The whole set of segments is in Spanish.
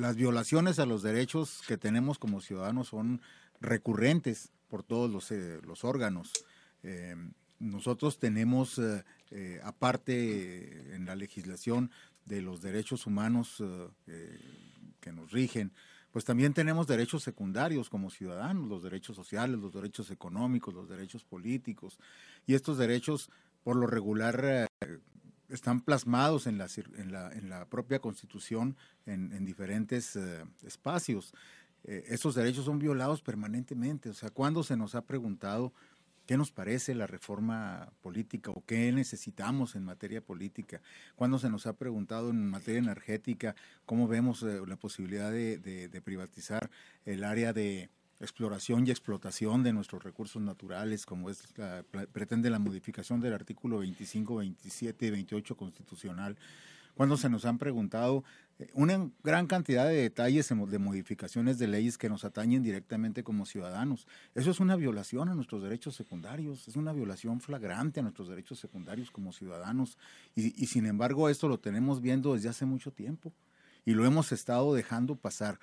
las violaciones a los derechos que tenemos como ciudadanos son recurrentes por todos los órganos. Nosotros tenemos, aparte en la legislación de los derechos humanos que nos rigen, pues también tenemos derechos secundarios como ciudadanos, los derechos sociales, los derechos económicos, los derechos políticos, y estos derechos por lo regular están plasmados en la propia Constitución en diferentes espacios. Esos derechos son violados permanentemente. O sea, ¿cuándo se nos ha preguntado qué nos parece la reforma política o qué necesitamos en materia política? ¿Cuándo se nos ha preguntado en materia energética cómo vemos la posibilidad de privatizar el área de exploración y explotación de nuestros recursos naturales, como pretende la modificación del artículo 25, 27 y 28 constitucional? Cuando se nos han preguntado una gran cantidad de detalles de modificaciones de leyes que nos atañen directamente como ciudadanos. Eso es una violación a nuestros derechos secundarios, es una violación flagrante a nuestros derechos secundarios como ciudadanos, y sin embargo esto lo tenemos viendo desde hace mucho tiempo y lo hemos estado dejando pasar.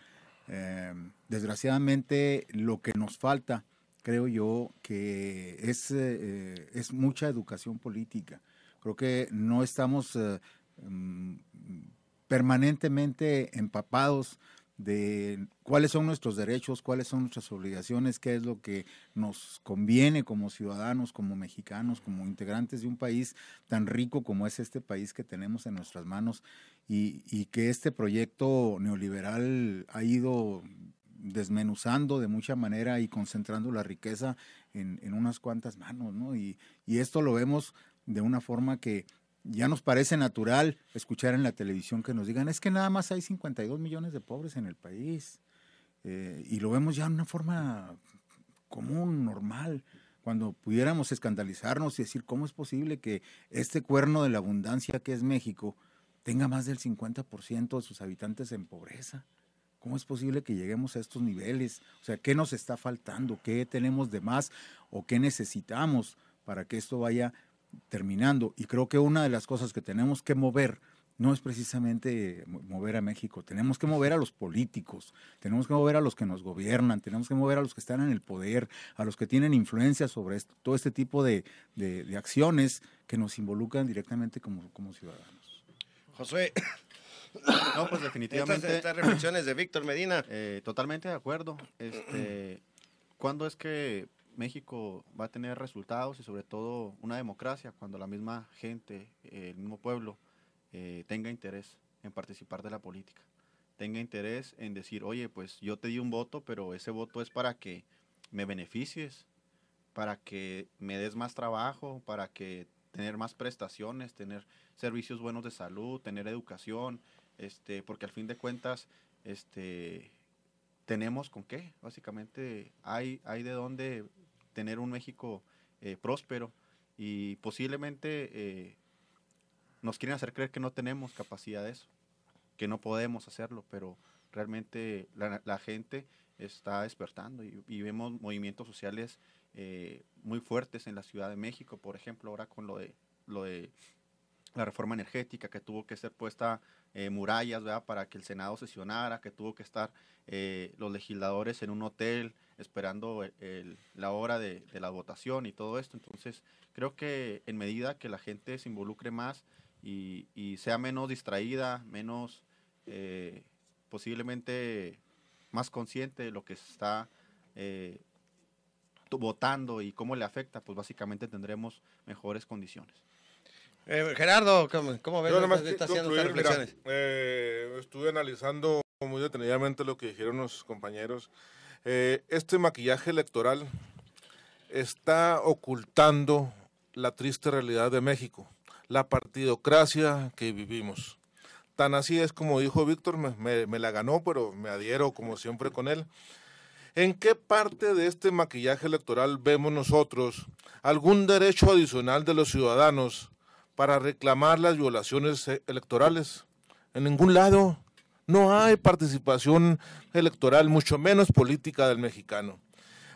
Desgraciadamente lo que nos falta, creo yo, que es mucha educación política. Creo que no estamos permanentemente empapados de cuáles son nuestros derechos, cuáles son nuestras obligaciones, qué es lo que nos conviene como ciudadanos, como mexicanos, como integrantes de un país tan rico como es este país que tenemos en nuestras manos, y que este proyecto neoliberal ha ido desmenuzando de mucha manera y concentrando la riqueza en unas cuantas manos, ¿no? Y esto lo vemos de una forma que ya nos parece natural escuchar en la televisión que nos digan, es que nada más hay 52 millones de pobres en el país, y lo vemos ya de una forma común, normal, cuando pudiéramos escandalizarnos y decir, ¿cómo es posible que este cuerno de la abundancia que es México tenga más del 50% de sus habitantes en pobreza? ¿Cómo es posible que lleguemos a estos niveles? O sea, ¿qué nos está faltando? ¿Qué tenemos de más o qué necesitamos para que esto vaya terminando? Y creo que una de las cosas que tenemos que mover no es precisamente mover a México, tenemos que mover a los políticos, tenemos que mover a los que nos gobiernan, tenemos que mover a los que están en el poder, a los que tienen influencia sobre esto, todo este tipo de acciones que nos involucran directamente como ciudadanos. Josué. No, pues definitivamente. Estas reflexiones de Víctor Medina. Totalmente de acuerdo. ¿Cuándo es que México va a tener resultados y sobre todo una democracia? Cuando la misma gente, el mismo pueblo, tenga interés en participar de la política, tenga interés en decir, oye, pues yo te di un voto, pero ese voto es para que me beneficies, para que me des más trabajo, para que tener más prestaciones, tener servicios buenos de salud, tener educación, porque al fin de cuentas, tenemos con qué, básicamente hay de dónde tener un México próspero, y posiblemente nos quieren hacer creer que no tenemos capacidad de eso, que no podemos hacerlo, pero realmente la gente está despertando y vemos movimientos sociales muy fuertes en la Ciudad de México, por ejemplo, ahora con lo de la reforma energética, que tuvo que ser puesta murallas, ¿verdad?, para que el Senado sesionara, que tuvo que estar los legisladores en un hotel esperando la hora de la votación y todo esto. Entonces, creo que en medida que la gente se involucre más y sea menos distraída, menos posiblemente más consciente de lo que se está votando y cómo le afecta, pues básicamente tendremos mejores condiciones. Gerardo, ¿cómo ves? Está haciendo estas reflexiones. Estuve analizando muy detenidamente lo que dijeron los compañeros. Este maquillaje electoral está ocultando la triste realidad de México, la partidocracia que vivimos. Tan así es como dijo Víctor, me la ganó, pero me adhiero como siempre con él. ¿En qué parte de este maquillaje electoral vemos nosotros algún derecho adicional de los ciudadanos para reclamar las violaciones electorales? En ningún lado. No hay participación electoral, mucho menos política del mexicano.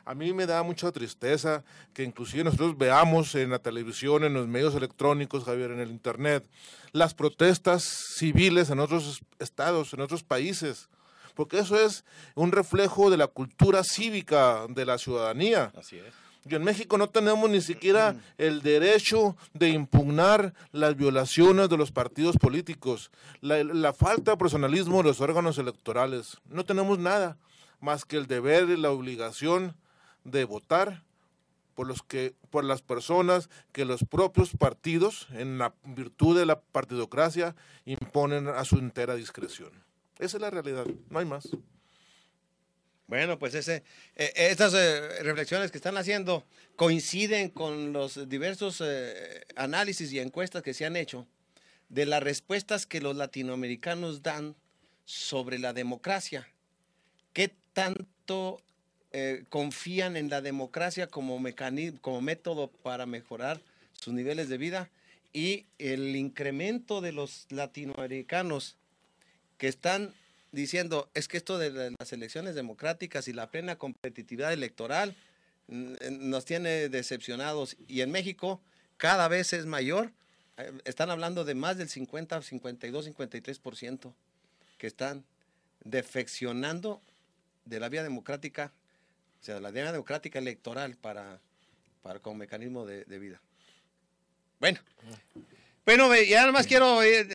A mí me da mucha tristeza que inclusive nosotros veamos en la televisión, en los medios electrónicos, Javier, en el internet, las protestas civiles en otros estados, en otros países. porque eso es un reflejo de la cultura cívica de la ciudadanía. Así es. Y en México no tenemos ni siquiera el derecho de impugnar las violaciones de los partidos políticos, la falta de profesionalismo de los órganos electorales. No tenemos nada más que el deber y la obligación de votar por las personas que los propios partidos, en la virtud de la partidocracia, imponen a su entera discreción. Esa es la realidad, no hay más. Bueno, pues estas reflexiones que están haciendo coinciden con los diversos análisis y encuestas que se han hecho de las respuestas que los latinoamericanos dan sobre la democracia. ¿Qué tanto confían en la democracia como mecanismo, como método para mejorar sus niveles de vida? Y el incremento de los latinoamericanos que están diciendo, es que esto de las elecciones democráticas y la plena competitividad electoral nos tiene decepcionados. Y en México cada vez es mayor. Están hablando de más del 50, 52, 53% que están defeccionando de la vía democrática, o sea, la vía democrática electoral para como mecanismo de vida. Bueno, ya nada más quiero